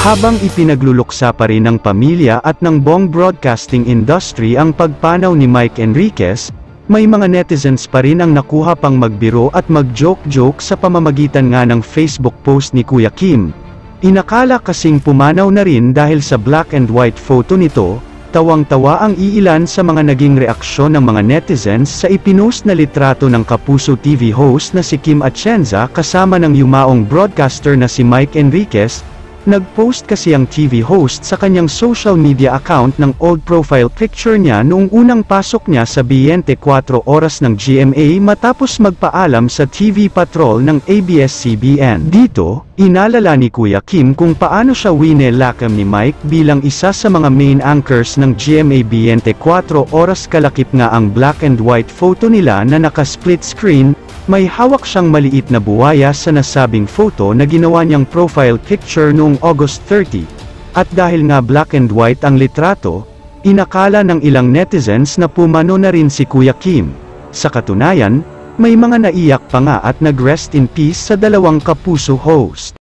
Habang ipinagluluksa pa rin ng pamilya at ng buong broadcasting industry ang pagpanaw ni Mike Enriquez, may mga netizens pa rin ang nakuha pang magbiro at mag-joke-joke sa pamamagitan nga ng Facebook post ni Kuya Kim. Inakala kasing pumanaw na rin dahil sa black and white photo nito. Tawang-tawa ang iilan sa mga naging reaksyon ng mga netizens sa ipinost na litrato ng Kapuso TV host na si Kim Atienza kasama ng yumaong broadcaster na si Mike Enriquez. Nag-post kasi ang TV host sa kanyang social media account ng old profile picture niya noong unang pasok niya sa 24 oras ng GMA matapos magpaalam sa TV Patrol ng ABS-CBN. Dito, inalala ni Kuya Kim kung paano siya winelakam ni Mike bilang isa sa mga main anchors ng GMA 24 oras. Kalakip nga ang black and white photo nila na naka-split screen. May hawak siyang maliit na buwaya sa nasabing photo na ginawa niyang profile picture noong August 30. At dahil nga black and white ang litrato, inakala ng ilang netizens na pumano na rin si Kuya Kim. Sa katunayan, may mga naiyak pa nga at nag-rest in peace sa dalawang Kapuso host.